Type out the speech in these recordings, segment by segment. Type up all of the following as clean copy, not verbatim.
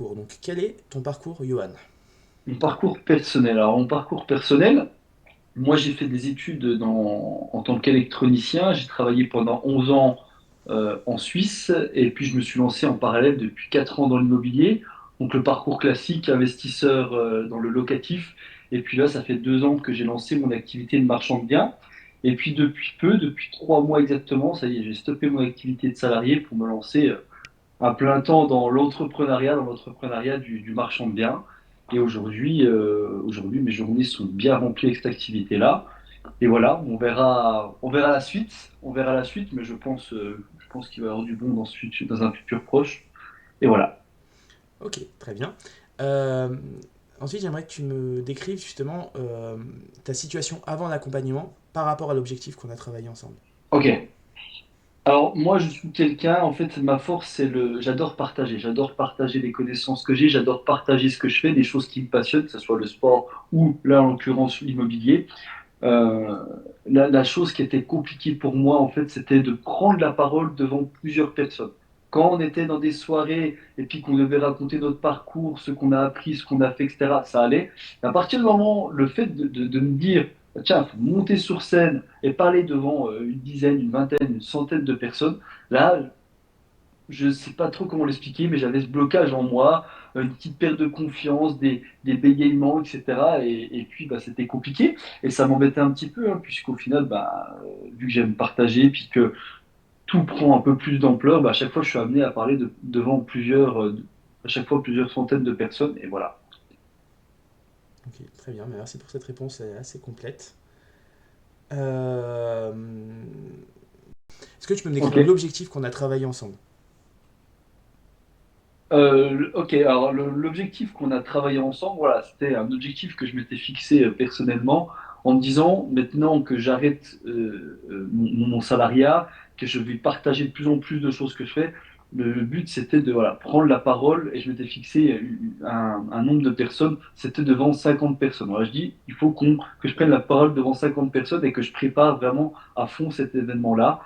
Donc, quel est ton parcours, Johan? Mon parcours personnel. Alors, mon parcours personnel, moi, j'ai fait des études en tant qu'électronicien. J'ai travaillé pendant 11 ans en Suisse et puis je me suis lancé en parallèle depuis 4 ans dans l'immobilier. Donc, le parcours classique, investisseur dans le locatif. Et puis là, ça fait 2 ans que j'ai lancé mon activité de marchand de biens. Et puis, depuis 3 mois exactement, ça y est, j'ai stoppé mon activité de salarié pour me lancer à plein temps dans l'entrepreneuriat du marchand de biens. Et aujourd'hui, mes journées sont bien remplies avec cette activité-là. Et voilà, on verra la suite, mais je pense qu'il va y avoir du bon dans un futur proche. Et voilà. Ok, très bien. Euh, Ensuite, j'aimerais que tu me décrives justement ta situation avant l'accompagnement par rapport à l'objectif qu'on a travaillé ensemble. Ok. Alors moi, je suis quelqu'un, en fait, ma force, j'adore partager. J'adore partager les connaissances que j'ai, j'adore partager ce que je fais, des choses qui me passionnent, que ce soit le sport ou là, en l'occurrence, l'immobilier. Euh, la chose qui était compliquée pour moi, en fait, c'était de prendre la parole devant plusieurs personnes. Quand on était dans des soirées et puis qu'on devait raconter notre parcours, ce qu'on a appris, ce qu'on a fait, etc., ça allait. À partir du moment, le fait de me dire, tiens, il faut monter sur scène et parler devant une dizaine, une vingtaine, une centaine de personnes, là, je ne sais pas trop comment l'expliquer, mais j'avais ce blocage en moi, une petite perte de confiance, des bégaiements, etc. Et puis, bah, c'était compliqué. Et ça m'embêtait un petit peu, hein, puisqu'au final, bah, vu que j'aime partager, puis que tout prend un peu plus d'ampleur, bah, à chaque fois, je suis amené à parler devant à chaque fois, plusieurs centaines de personnes. Et voilà. Ok, très bien, merci pour cette réponse assez complète. Euh, Est-ce que tu peux me Ok. décrire l'objectif qu'on a travaillé ensemble? Ok, alors l'objectif qu'on a travaillé ensemble, voilà, c'était un objectif que je m'étais fixé personnellement en me disant maintenant que j'arrête mon salariat, que je vais partager de plus en plus de choses que je fais, le but c'était de voilà, prendre la parole et je m'étais fixé un nombre de personnes, c'était devant 50 personnes. Voilà, je dis, il faut que je prenne la parole devant 50 personnes et que je prépare vraiment à fond cet événement-là.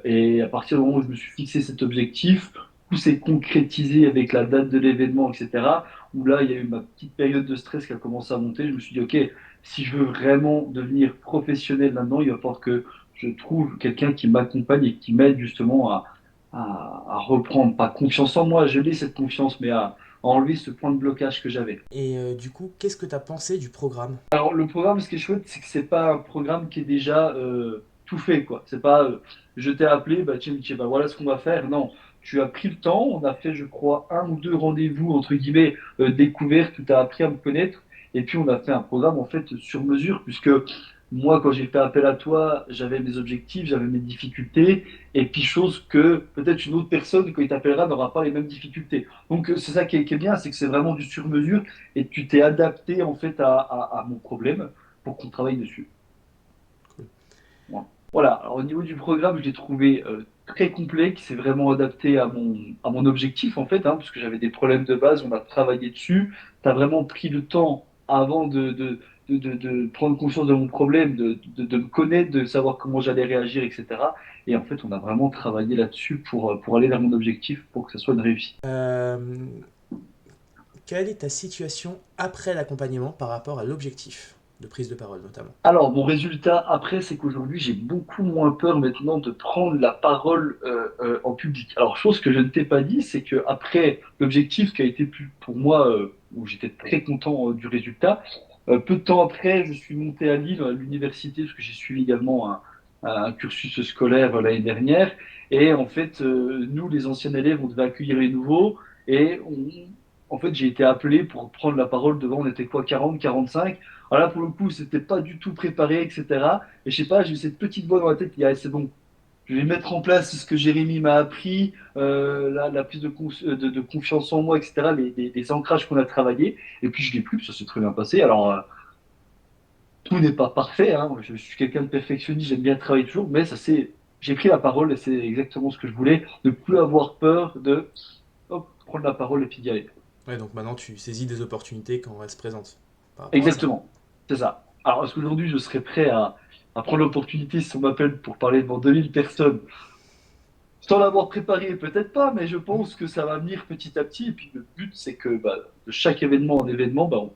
Et à partir du moment où je me suis fixé cet objectif, tout s'est concrétisé avec la date de l'événement, etc. Où là, il y a eu ma petite période de stress qui a commencé à monter. Je me suis dit, OK, si je veux vraiment devenir professionnel là-dedans, il va falloir que je trouve quelqu'un qui m'accompagne et qui m'aide justement à reprendre, pas confiance en moi, je l'ai cette confiance, mais à enlever ce point de blocage que j'avais. Et du coup, qu'est-ce que tu as pensé du programme? Alors, le programme, ce qui est chouette, c'est que c'est pas un programme qui est déjà tout fait, quoi. C'est pas je t'ai appelé, bah tiens, Mickey, bah voilà ce qu'on va faire. Non, tu as pris le temps, on a fait, je crois, un ou deux rendez-vous, entre guillemets, découvertes, où tu as appris à me connaître. Et puis, on a fait un programme, en fait, sur mesure, puisque moi, quand j'ai fait appel à toi, j'avais mes objectifs, j'avais mes difficultés, et puis, chose que peut-être une autre personne, quand il t'appellera, n'aura pas les mêmes difficultés. Donc, c'est ça qui est bien, c'est que c'est vraiment du sur mesure et tu t'es adapté en fait à mon problème pour qu'on travaille dessus. Cool. Voilà. Alors, au niveau du programme, je l'ai trouvé très complet, qui s'est vraiment adapté à mon objectif en fait, hein, parce que j'avais des problèmes de base, on a travaillé dessus. Tu as vraiment pris le temps avant de prendre conscience de mon problème, de me connaître, de savoir comment j'allais réagir, etc. Et en fait, on a vraiment travaillé là-dessus pour aller vers mon objectif, pour que ça soit une réussite. Euh, Quelle est ta situation après l'accompagnement par rapport à l'objectif de prise de parole notamment? Alors, mon résultat après, c'est qu'aujourd'hui, j'ai beaucoup moins peur maintenant de prendre la parole en public. Alors, chose que je ne t'ai pas dit, c'est que après l'objectif qui a été pour moi, où j'étais très content du résultat, peu de temps après, je suis monté à Lille, à l'université, parce que j'ai suivi également un cursus scolaire l'année dernière. Et en fait, nous, les anciens élèves, on devait accueillir les nouveaux. Et en fait, j'ai été appelé pour prendre la parole devant, on était quoi, 40, 45. Alors là, pour le coup, c'était pas du tout préparé, etc. Et je sais pas, j'ai eu cette petite voix dans la tête qui dit, ah, c'est bon, je vais mettre en place ce que Jérémy m'a appris, la prise de confiance en moi, etc., les ancrages qu'on a travaillé. Et puis je l'ai plus, ça s'est très bien passé. Alors, tout n'est pas parfait, hein. Je suis quelqu'un de perfectionniste, j'aime bien travailler toujours, mais j'ai pris la parole et c'est exactement ce que je voulais, ne plus avoir peur de hop, prendre la parole et puis d'y aller. Ouais, donc maintenant tu saisis des opportunités quand elles se présentent par rapport à ça. Exactement, c'est ça. Alors, est-ce qu'aujourd'hui, je serais prêt à prendre l'opportunité si on m'appelle pour parler devant 2000 personnes? Sans l'avoir préparé, peut-être pas, mais je pense que ça va venir petit à petit. Et puis le but, c'est que bah, de chaque événement en événement, bah, on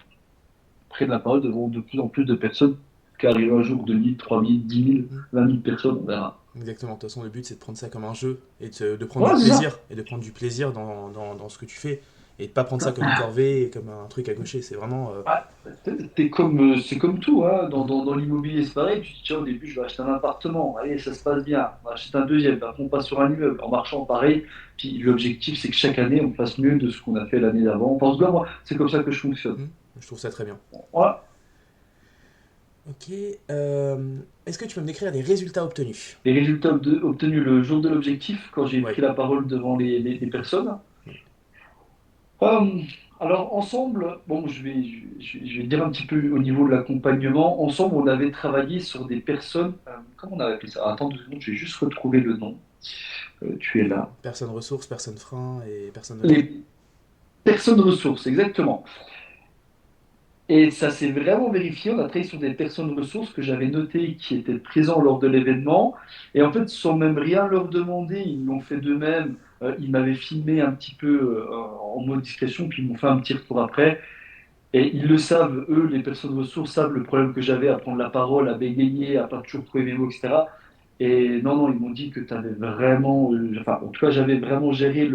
prenne la parole devant de plus en plus de personnes. Qu'arrive un jour 2000, 3000, 10 000, Mm. 20 000 personnes, on verra. Exactement. De toute façon, le but, c'est de prendre ça comme un jeu et de prendre du Ouais, c'est ça. plaisir. Et de prendre du plaisir dans ce que tu fais. Et de pas prendre ça comme une corvée et comme un truc à gaucher. C'est vraiment. Ouais, c'est comme tout, hein. Mhm. Dans l'immobilier, c'est pareil. Tu te dis, tiens, au début, je vais acheter un appartement. Allez, ça se passe bien. On va acheter un deuxième. Après, on passe sur un immeuble. En marchant, pareil. Puis l'objectif, c'est que chaque année, on fasse mieux de ce qu'on a fait l'année d'avant. Pense bien, moi, c'est comme ça que je fonctionne. Mhm. Je trouve ça très bien. Ouais. Ok. Est-ce que tu peux me décrire les résultats obtenus? Les résultats obtenus le jour de l'objectif, quand j'ai Ouais. pris la parole devant les personnes. Ouais. Euh, alors, ensemble, bon, je vais dire un petit peu au niveau de l'accompagnement. Ensemble, on avait travaillé sur des personnes. Comment on avait appelé ça? Attends 2 secondes, je vais juste retrouver le nom. Tu es là. Personne ressource, personne frein et personne de temps. Les personnes ressources, exactement. Et ça s'est vraiment vérifié. On a travaillé sur des personnes ressources que j'avais notées qui étaient présents lors de l'événement. Et en fait, sans même rien leur demander, ils l'ont fait d'eux-mêmes. Ils m'avaient filmé un petit peu en mode discrétion, puis ils m'ont fait un petit retour après. Et ils le savent, eux, les personnes ressources savent le problème que j'avais à prendre la parole, à bégayer, à pas toujours trouver mes mots, etc. Et non, non, ils m'ont dit que tu avais vraiment, enfin, en tout cas, j'avais vraiment géré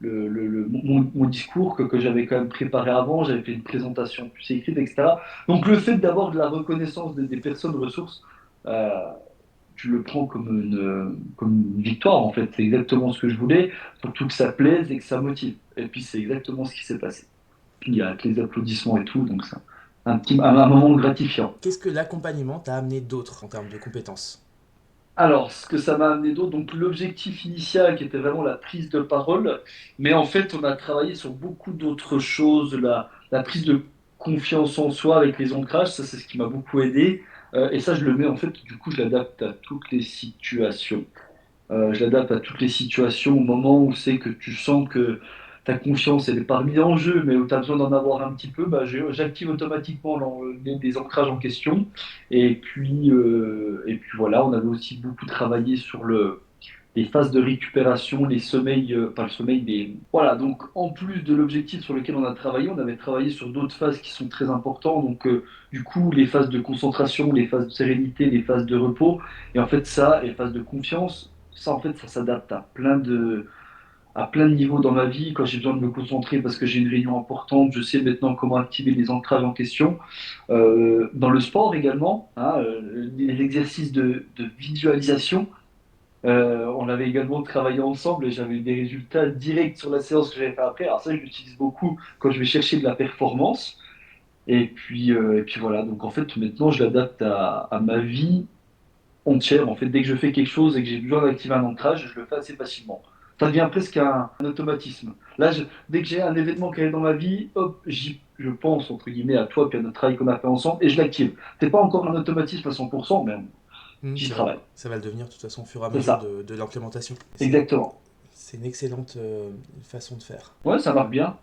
mon discours, que j'avais quand même préparé avant, j'avais fait une présentation plus écrite, etc. Donc, le fait d'avoir de la reconnaissance des personnes ressources, euh, tu le prends comme une victoire, en fait. C'est exactement ce que je voulais, surtout que ça plaise et que ça motive. Et puis, c'est exactement ce qui s'est passé. Puis, il y a avec les applaudissements et tout, donc c'est un moment gratifiant. Qu'est-ce que l'accompagnement t'a amené d'autre en termes de compétences? Alors, ce que ça m'a amené d'autre, donc l'objectif initial qui était vraiment la prise de parole, mais en fait, on a travaillé sur beaucoup d'autres choses, la prise de confiance en soi avec les ancrages, ça c'est ce qui m'a beaucoup aidé. Et ça, je le mets en fait, du coup, je l'adapte à toutes les situations. Je l'adapte à toutes les situations, au moment où c'est que tu sens que ta confiance, elle est pas remise en jeu, mais où tu as besoin d'en avoir un petit peu, bah, j'active automatiquement les ancrages en question. Et puis voilà, on avait aussi beaucoup travaillé sur les phases de récupération, les sommeils, pas le sommeil, des... Voilà, donc en plus de l'objectif sur lequel on a travaillé, on avait travaillé sur d'autres phases qui sont très importantes. Donc du coup, les phases de concentration, les phases de sérénité, les phases de repos. Et en fait, ça, les phases de confiance, ça en fait, ça s'adapte à plein de niveaux dans ma vie. Quand j'ai besoin de me concentrer parce que j'ai une réunion importante, je sais maintenant comment activer les ancrages en question. Dans le sport également, hein, les exercices de visualisation. On avait également travaillé ensemble et j'avais eu des résultats directs sur la séance que j'avais fait après. Alors ça, je l'utilise beaucoup quand je vais chercher de la performance. Et puis voilà, donc en fait, maintenant, je l'adapte à ma vie entière. En fait, dès que je fais quelque chose et que j'ai besoin d'activer un ancrage, je le fais assez facilement. Ça devient presque un automatisme. Là, dès que j'ai un événement qui arrive dans ma vie, hop, je pense, entre guillemets, à toi, puis à notre travail qu'on a fait ensemble, et je l'active. C'est pas encore un automatisme à 100%, mais j'y travaille. Ça va le devenir de toute façon au fur et à C'est mesure ça, de l'implémentation. exactement. C'est une excellente façon de faire. Ouais, ça marche bien.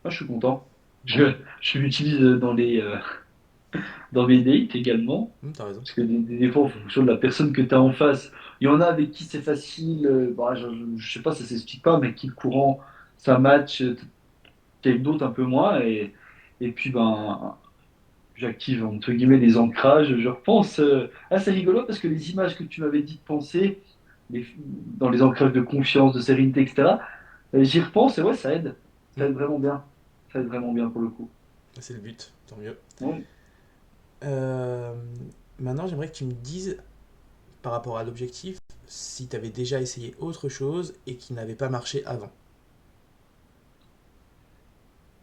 Moi, je suis content. Je l'utilise dans mes dates également. T'as raison. Parce que des fois, en fonction de la personne que tu as en face, il y en a avec qui c'est facile. Bah, je sais pas, ça s'explique pas, mais qui le courant, ça match. Avec d'autres un peu moins. Et puis, ben, j'active entre guillemets les ancrages. Je repense. C'est rigolo parce que les images que tu m'avais dit de penser, dans les ancrages de confiance, de sérénité, etc., j'y repense et ouais, ça aide. Ça Hmm. aide vraiment bien. Ça aide vraiment bien pour le coup. C'est le but, tant mieux. Ouais. Euh, Maintenant, j'aimerais que tu me dises, par rapport à l'objectif, si tu avais déjà essayé autre chose et qui n'avait pas marché avant.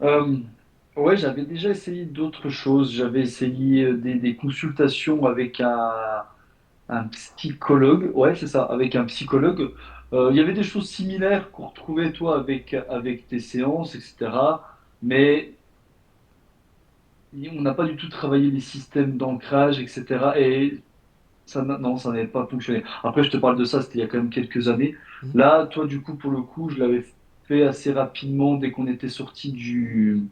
Euh, ouais, j'avais déjà essayé d'autres choses. J'avais essayé des consultations avec un psychologue. Ouais, c'est ça, avec un psychologue. Il y avait des choses similaires qu'on retrouvait, toi, avec tes séances, etc. Mais on n'a pas du tout travaillé les systèmes d'ancrage, etc. Et non, ça n'avait pas fonctionné. Après, je te parle de ça, c'était il y a quand même quelques années. Hmm. Là, toi, du coup, pour le coup, je l'avais fait assez rapidement dès qu'on était sorti du...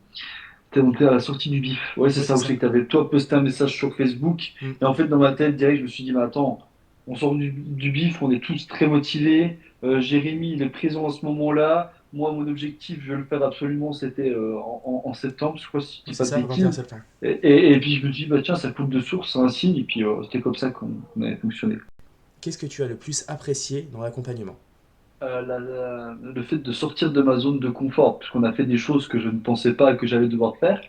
T'es monté à la sortie du bif. Ouais, c'est Ouais, c'est ça, où c'est ça. que t'avais toi posté un message sur Facebook. Hmm. Et en fait, dans ma tête, direct, je me suis dit, mais attends, on sort du bif, on est tous très motivés. Jérémy, il est présent à ce moment-là. Moi, mon objectif, je vais le faire absolument, c'était en septembre, je crois, si je Oui, dis c'est pas de ça, 21 bêtises. septembre. Et puis je me dis, bah tiens, ça coule de source, c'est un signe, et puis c'était comme ça qu'on avait fonctionné. Qu'est-ce que tu as le plus apprécié dans l'accompagnement? Le fait de sortir de ma zone de confort, puisqu'on a fait des choses que je ne pensais pas que j'allais devoir faire.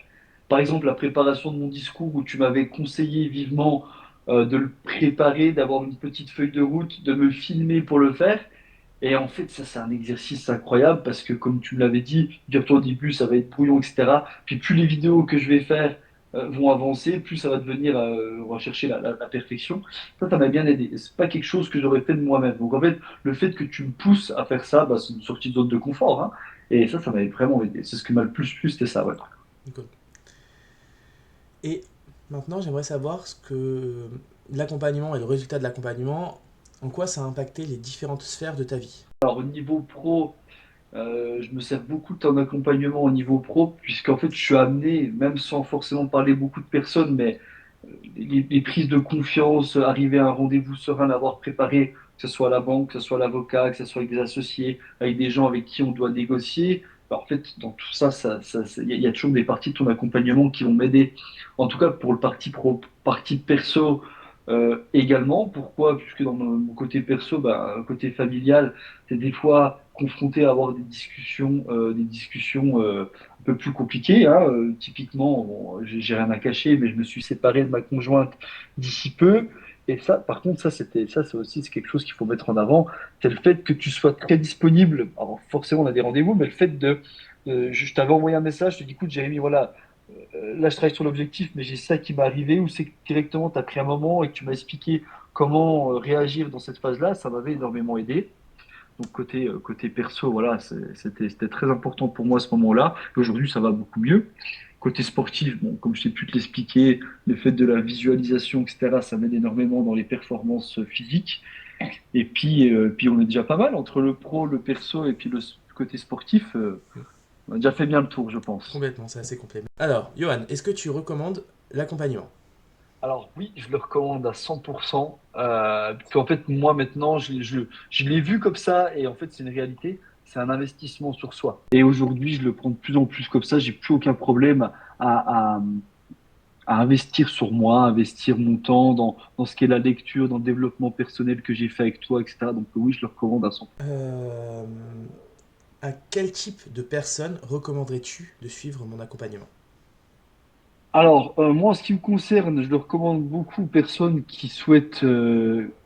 Par exemple, la préparation de mon discours où tu m'avais conseillé vivement de le préparer, d'avoir une petite feuille de route, de me filmer pour le faire. Et en fait, ça, c'est un exercice incroyable parce que, comme tu me l'avais dit, dire-toi au début, ça va être brouillon, etc. Puis plus les vidéos que je vais faire vont avancer, plus ça va devenir, on va chercher la perfection. Ça m'a bien aidé. Et c'est pas quelque chose que j'aurais fait de moi-même. Donc en fait, le fait que tu me pousses à faire ça, bah, c'est une sortie de zone de confort, hein. Et ça m'avait vraiment aidé. C'est ce qui m'a le plus plu, c'était ça, ouais. Cool. Et maintenant, j'aimerais savoir ce que l'accompagnement et le résultat de l'accompagnement, en quoi ça a impacté les différentes sphères de ta vie. Alors au niveau pro, je me sers beaucoup de ton accompagnement au niveau pro, puisqu'en fait, je suis amené, même sans forcément parler beaucoup de personnes, mais les prises de confiance, arriver à un rendez-vous serein, l'avoir préparé, que ce soit à la banque, que ce soit à l'avocat, que ce soit avec des associés, avec des gens avec qui on doit négocier. Ben, en fait, dans tout ça, il y a toujours des parties de ton accompagnement qui vont m'aider. En tout cas, pour le parti pro, partie perso également. Pourquoi? Puisque dans mon côté perso, ben, côté familial, c'est des fois confronté à avoir des discussions un peu plus compliquées, hein. Typiquement, bon, j'ai rien à cacher, mais je me suis séparé de ma conjointe d'ici peu. Et ça, par contre, c'est aussi c'est quelque chose qu'il faut mettre en avant. C'est le fait que tu sois très disponible. Alors, forcément, on a des rendez-vous, mais le fait je t'avais envoyé un message, je te dis, écoute, Jérémy, voilà, là, je travaille sur l'objectif, mais j'ai ça qui m'est arrivé, ou c'est que directement, tu as pris un moment et que tu m'as expliqué comment réagir dans cette phase-là, ça m'avait énormément aidé. Donc côté perso, voilà, c'était très important pour moi à ce moment-là. Et aujourd'hui, ça va beaucoup mieux. Côté sportif, bon, comme je t'ai pu te l'expliquer, le fait de la visualisation, etc., ça m'aide énormément dans les performances physiques. Et puis on est déjà pas mal entre le pro, le perso et puis le côté sportif. On a déjà fait bien le tour, je pense. Complètement, c'est assez complet. Alors, Johan, est-ce que tu recommandes l'accompagnement? Alors oui, je le recommande à 100%. Parce qu'en fait, moi maintenant, je l'ai vu comme ça et en fait, c'est une réalité. C'est un investissement sur soi. Et aujourd'hui, je le prends de plus en plus comme ça. J'ai plus aucun problème à, à, à investir sur moi, investir mon temps dans ce qu'est la lecture, dans le développement personnel que j'ai fait avec toi, etc. Donc oui, je le recommande à 100%. Euh, à quel type de personne recommanderais-tu de suivre mon accompagnement? Alors, moi, en ce qui me concerne, je le recommande beaucoup aux personnes qui souhaitent.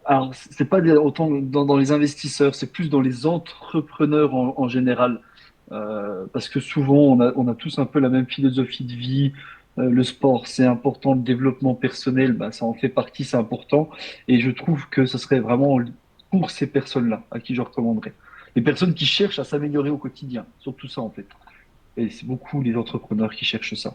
Alors, c'est pas autant dans les investisseurs, c'est plus dans les entrepreneurs en général. Parce que souvent, on a tous un peu la même philosophie de vie. Le sport, c'est important. Le développement personnel, bah, ça en fait partie, c'est important. Et je trouve que ce serait vraiment pour ces personnes-là à qui je recommanderais. Les personnes qui cherchent à s'améliorer au quotidien, surtout ça, en fait. Et c'est beaucoup les entrepreneurs qui cherchent ça.